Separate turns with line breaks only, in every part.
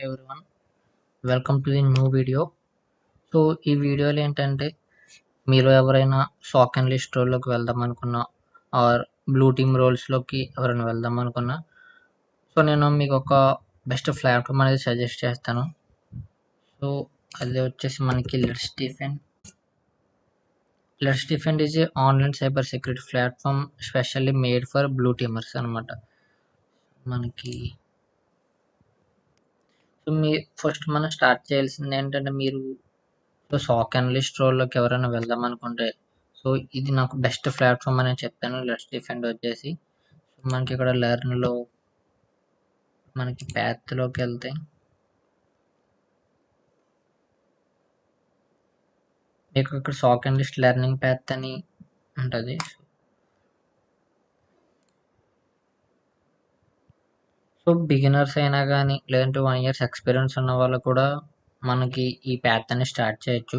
Everyone, welcome to the new video. So ఈ వీడియోలో ఏంటంటే మీరు ఎవరైనా షాక్ అండ్ లిస్ట్ రోల్లోకి వెళ్దాం అనుకున్నా ఆర్ బ్లూ టీమ్ రోల్స్లోకి ఎవరైనా వెళ్దాం అనుకున్నా సో నేను మీకు ఒక బెస్ట్ ప్లాట్ఫామ్ అనేది సజెస్ట్ చేస్తాను. సో అది వచ్చేసి మనకి let's defend is a online cyber security platform specially made for blue teamers అనమాట. మనకి సో మీ ఫస్ట్ మనం స్టార్ట్ చేయాల్సింది ఏంటంటే మీరు సో షాక్ అనలిస్ట్ రోల్లోకి ఎవరైనా వెళ్దాం అనుకుంటే సో ఇది నాకు బెస్ట్ ప్లాట్ఫామ్ అని చెప్తాను. లెట్స్ డిఫెండ్ వచ్చేసి సో మనకి ఇక్కడ లెర్న్లో మనకి ప్యాత్లోకి వెళ్తే మీకు ఇక్కడ షాక్ అనలిస్ట్ లెర్నింగ్ ప్యాత్ అని ఉంటుంది. సో బిగినర్స్ అయినా కానీ లేదంటే 1 years ఎక్స్పీరియన్స్ ఉన్న వాళ్ళు కూడా మనకి ఈ ప్యాత్ అని స్టార్ట్ చేయొచ్చు.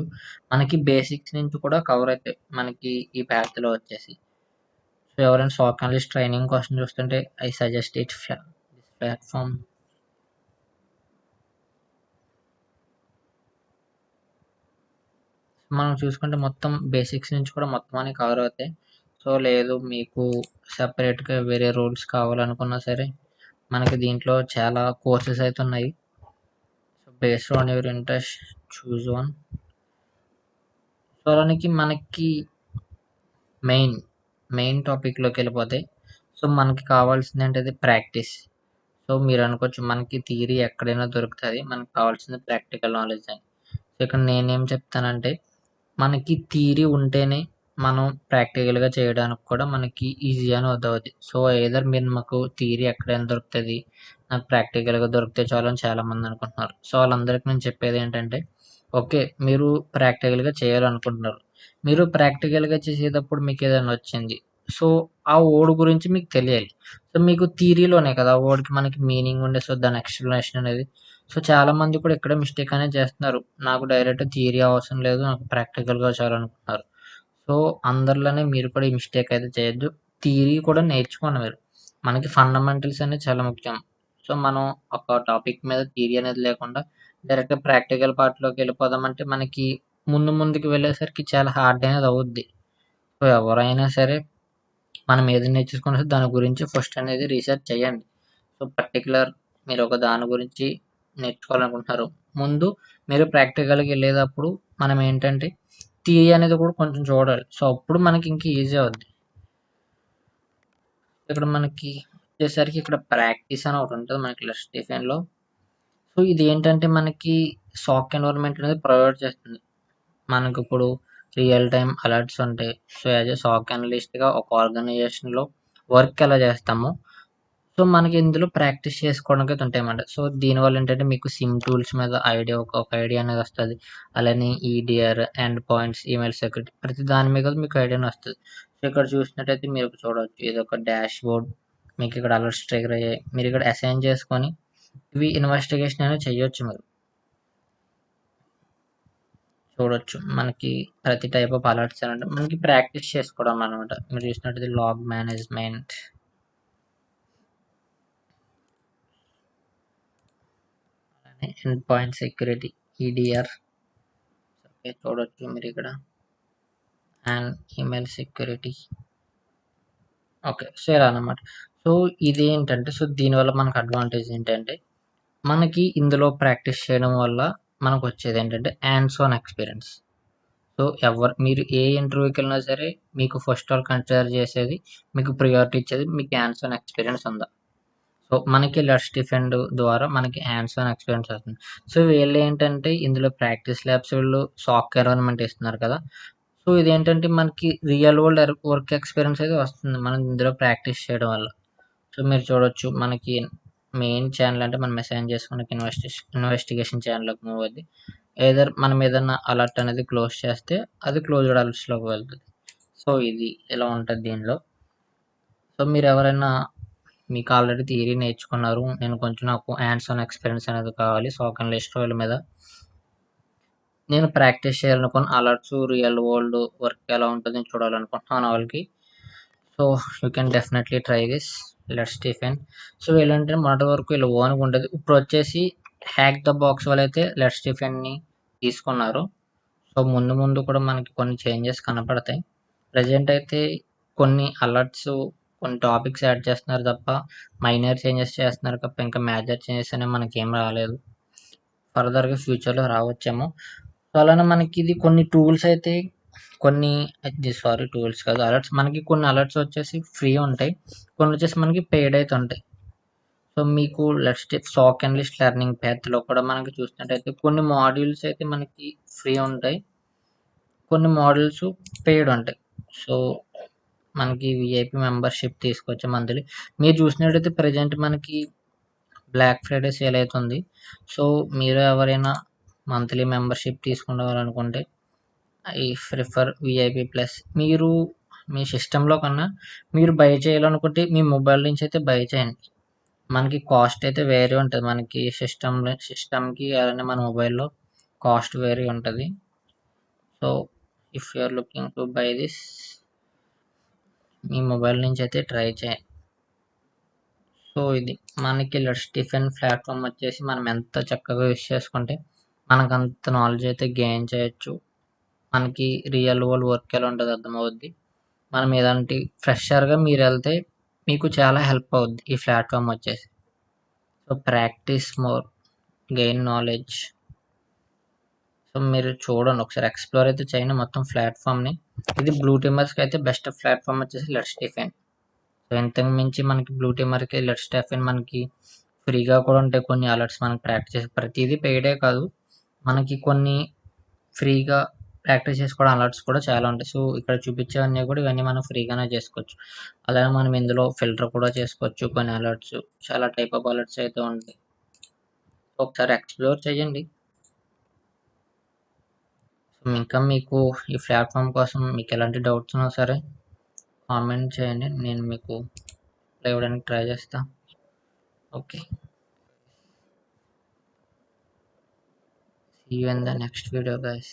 మనకి బేసిక్స్ నుంచి కూడా కవర్ అవుతాయి మనకి ఈ ప్యాత్లో వచ్చేసి. సో ఎవరైనా షాక్ అనలిస్ట్ ట్రైనింగ్ కోసం చూస్తుంటే I suggest it this platform. మనం చూసుకుంటే మొత్తం బేసిక్స్ నుంచి కూడా మొత్తం అన్ని కవర్ అవుతాయి. సో లేదు మీకు సెపరేట్గా వేరే రోల్స్ కావాలనుకున్నా సరే మనకి దీంట్లో చాలా కోర్సెస్ అయితే ఉన్నాయి. So based on your interest choose one. So అలానికి మనకి మెయిన్ టాపిక్లోకి వెళ్ళిపోతే సో మనకి కావాల్సింది ఏంటంటే ప్రాక్టీస్. సో మీరు అనుకోవచ్చు మనకి థియరీ ఎక్కడైనా దొరుకుతుంది, మనకు కావాల్సింది ప్రాక్టికల్ నాలెడ్జ్ అని. సో ఇక్కడ నేనేం చెప్తానంటే మనకి థియరీ ఉంటేనే మనం ప్రాక్టికల్గా చేయడానికి కూడా మనకి ఈజీ అని అవుతుంది. సో ఏదర్ మీరు మాకు థియరీ ఎక్కడైనా దొరుకుతుంది, నాకు ప్రాక్టికల్గా దొరికితే చాలు అని చాలామంది అనుకుంటున్నారు. సో వాళ్ళందరికీ నేను చెప్పేది ఏంటంటే ఓకే మీరు ప్రాక్టికల్గా చేయాలనుకుంటున్నారు, మీరు ప్రాక్టికల్గా చేసేటప్పుడు మీకు ఏదైనా వచ్చింది సో ఆ వర్డ్ గురించి మీకు తెలియాలి. సో మీకు థియరీలోనే కదా ఆ వర్డ్కి మనకి మీనింగ్ ఉండే సో దాని ఎక్స్ప్లెనేషన్ అనేది. సో చాలామంది కూడా ఇక్కడ మిస్టేక్ అనేది చేస్తున్నారు. నాకు డైరెక్ట్ థియరీ అవసరం లేదు, నాకు ప్రాక్టికల్గా చాలనుకుంటున్నారు. సో అందరిలోనే మీరు కూడా ఈ మిస్టేక్ అయితే చేయొద్దు. థియరీ కూడా నేర్చుకోండి మీరు. మనకి ఫండమెంటల్స్ అనేది చాలా ముఖ్యం. సో మనం ఒక టాపిక్ మీద థియరీ అనేది లేకుండా డైరెక్ట్గా ప్రాక్టికల్ పార్ట్లోకి వెళ్ళిపోదామంటే మనకి ముందుకు వెళ్ళేసరికి చాలా హార్డ్ అనేది అవుద్ది. సో ఎవరైనా సరే మనం ఏది నేర్చుకున్నా దాని గురించి ఫస్ట్ అనేది రీసెర్చ్ చేయండి. సో పర్టికులర్ మీరు ఒక దాని గురించి నేర్చుకోవాలనుకుంటున్నారు, ముందు మీరు ప్రాక్టికల్కి వెళ్ళేటప్పుడు మనం ఏంటంటే థియరీ అనేది కూడా కొంచెం చూడాలి. సో అప్పుడు మనకి ఇంకా ఈజీ అవుద్ది. ఇక్కడ మనకి వచ్చేసరికి ఇక్కడ ప్రాక్టీస్ అని ఒకటి ఉంటుంది మనకి లెట్స్ డిఫైన్లో. సో ఇది ఏంటంటే మనకి సాక్ ఎన్విరాన్మెంట్ అనేది ప్రొవైడ్ చేస్తుంది. మనకి ఇప్పుడు రియల్ టైమ్ అలర్ట్స్ ఉంటాయి. సో యాజ్ ఏ సాక్ అనలిస్ట్గా ఒక ఆర్గనైజేషన్లో వర్క్ ఎలా చేస్తామో సో మనకి ఇందులో ప్రాక్టీస్ చేసుకోవడానికి అయితే ఉంటాయన్నమాట. సో దీనివల్ల ఏంటంటే మీకు సిమ్ టూల్స్ మీద ఒక ఐడియా అనేది వస్తుంది. అలానే EDR, end points, email security ప్రతి దాని మీద మీకు ఐడియానే వస్తుంది. సో ఇక్కడ చూసినట్టయితే మీరు చూడవచ్చు ఇది ఒక డాష్ బోర్డ్, మీకు ఇక్కడ అలర్ట్స్ ట్రిగర్ అయ్యాయి, మీరు ఇక్కడ అసైన్ చేసుకొని ఇవి ఇన్వెస్టిగేషన్ అనేది చేయొచ్చు. మీరు చూడొచ్చు మనకి ప్రతి టైప్ ఆఫ్ అలర్ట్స్ అంటే మనకి ప్రాక్టీస్ చేసుకోవడం అనమాట. మీరు చూసినట్టయితే log management, end point security, EDR చూడొచ్చు మీరు ఇక్కడ, and email security. Okay so ఇలా అనమాట. సో ఇది ఏంటంటే సో దీనివల్ల మనకు అడ్వాంటేజ్ ఏంటంటే మనకి ఇందులో ప్రాక్టీస్ చేయడం వల్ల మనకు వచ్చేది ఏంటంటే హ్యాండ్స్ ఆన్ ఎక్స్పీరియన్స్. సో మీరు ఏ ఇంటర్వ్యూకి వెళ్ళినా సరే మీకు ఫస్ట్ ఆల్ కన్సిడర్ చేసేది, మీకు ప్రియారిటీ ఇచ్చేది మీకు హ్యాండ్స్ ఆన్ ఎక్స్పీరియన్స్ ఉందా. సో మనకి లెట్స్ డిఫెండ్ ద్వారా మనకి హ్యాండ్స్ ఆన్ ఎక్స్పీరియన్స్ వస్తుంది. సో వీళ్ళు ఏంటంటే ఇందులో ప్రాక్టీస్ ల్యాబ్స్ వీళ్ళు సాక్ ఎన్విరాన్మెంట్ ఇస్తున్నారు కదా. సో ఇదేంటంటే మనకి రియల్ వరల్డ్ వర్క్ ఎక్స్పీరియన్స్ అయితే వస్తుంది మనం ఇందులో ప్రాక్టీస్ చేయడం వల్ల. సో మీరు చూడొచ్చు మనకి మెయిన్ ఛానల్ అంటే మనం అసైన్ చేసుకున్న ఇన్వెస్టిగేషన్ ఛానల్లోకి మూవ్ అవుద్ది. ఏదర్ మనం ఏదన్నా అలర్ట్ అనేది క్లోజ్ చేస్తే అది క్లోజ్డ్ అలర్ట్స్లోకి వెళ్తుంది. సో ఇది ఇలా ఉంటుంది దీనిలో. సో మీరు ఎవరైనా మీకు ఆల్రెడీ థియరీ నేర్చుకున్నారు, నాకు హ్యాండ్స్ ఆన్ ఎక్స్పీరియన్స్ అనేది కావాలి సాక్ అనలిస్ట్ రోల్ మీద, నేను ప్రాక్టీస్ చేయాలనుకున్న అలర్ట్స్ రియల్ వరల్డ్ వర్క్ ఎలా ఉంటుందని చూడాలనుకుంటున్నాను వాళ్ళకి. So you can definitely try this let's defend. So ఏంటంటే మొదటి వరకు ఇలా ఓన్గా ఉంటుంది, ఇప్పుడు వచ్చేసి హ్యాక్ ద బాక్స్ వాళ్ళైతే లెట్స్ డిఫెండ్ని తీసుకున్నారు. సో ముందు ముందు కూడా మనకి కొన్ని చేంజెస్ కనపడతాయి. ప్రజెంట్ అయితే కొన్ని అలర్ట్స్, కొన్ని టాపిక్స్ యాడ్ చేస్తున్నారు తప్ప మైనర్ చేంజెస్ చేస్తున్నారు తప్ప ఇంకా మేజర్ చేంజెస్ అనేవి మనకేం రాలేదు. ఫర్దర్గా ఫ్యూచర్లో రావచ్చేమో. సో అలానే మనకి ఇది కొన్ని టూల్స్ అయితే కొన్ని టూల్స్ కాదు, అలర్ట్స్, మనకి కొన్ని అలర్ట్స్ వచ్చేసి ఫ్రీ ఉంటాయి, కొన్ని వచ్చేసి మనకి పెయిడ్ అయితే ఉంటాయి. సో మీకు సాక్ అండ్ లిస్ట్ లెర్నింగ్ ప్యాత్లో కూడా మనకి చూసినట్టయితే కొన్ని మాడ్యూల్స్ అయితే మనకి ఫ్రీ ఉంటాయి, కొన్ని మోడల్స్ పెయిడ్ ఉంటాయి. సో మనకి విఐపి మెంబర్షిప్ తీసుకొచ్చే మంత్లీ మీరు చూసినట్టయితే ప్రజెంట్ మనకి బ్లాక్ ఫ్రైడే సేల్ అవుతుంది. సో మీరు ఎవరైనా మంత్లీ మెంబర్షిప్ తీసుకోవాలనుకుంటే ఐ ప్రిఫర్ విఐపి ప్లస్. మీరు మీ సిస్టంలో కన్నా మీరు బై చేయాలనుకుంటే మీ మొబైల్ నుంచి అయితే బై చేయండి. మనకి కాస్ట్ అయితే వేరే ఉంటుంది, మనకి సిస్టమ్కి అలానే మన మొబైల్లో కాస్ట్ వేరే ఉంటుంది. So if you are looking to buy this, మీ మొబైల్ నుంచి అయితే ట్రై చేయండి. సో ఇది మనకి స్టిఫెన్ ప్లాట్ఫామ్ వచ్చేసి మనం ఎంత చక్కగా యూస్ చేసుకుంటే మనకు అంత నాలెడ్జ్ అయితే గెయిన్ చేయొచ్చు. మనకి రియల్ వరల్డ్ వర్క్ ఎలా ఉంటుంది అర్థమవుద్ది. మనం ఇలాంటి ఫ్రెషర్గా మీరు వెళ్తే మీకు చాలా హెల్ప్ అవుద్ది ఈ ప్లాట్ఫామ్ వచ్చేసి. So practice more, gain knowledge. So మీరు చూడండి, ఒకసారి ఎక్స్ప్లోర్ అయితే చేయండి మొత్తం ప్లాట్ఫామ్ని. ఇది బ్లూ టీమర్స్కి అయితే బెస్ట్ ప్లాట్ఫామ్ వచ్చేసి లెట్స్ డిఫెండ్. సో ఇంతకు మించి మనకి బ్లూ టీమర్కి లెట్స్ డిఫెండ్ మనకి ఫ్రీగా కూడా ఉంటాయి కొన్ని అలర్ట్స్. మనకి ప్రాక్టీస్ చేసి ప్రతిదీ పెయిడే కాదు, మనకి కొన్ని ఫ్రీగా ప్రాక్టీస్ చేసుకోవడం అలర్ట్స్ కూడా చాలా ఉంటాయి. సో ఇక్కడ చూపించేవన్నీ కూడా ఇవన్నీ మనం ఫ్రీగానే చేసుకోవచ్చు. అలాగే మనం ఇందులో ఫిల్టర్ కూడా చేసుకోవచ్చు కొన్ని అలర్ట్స్, చాలా టైప్ ఆఫ్ అలర్ట్స్ అయితే ఉంటాయి. ఒకసారి ఎక్స్ప్లోర్ చేయండి. సో ఇంకా మీకు ఈ ప్లాట్ఫామ్ కోసం మీకు ఎలాంటి డౌట్స్ ఉన్నా సరే కామెంట్ చేయండి, నేను మీకు రిప్లై ఇవ్వడానికి ట్రై చేస్తాను. Okay, see you in the next video guys.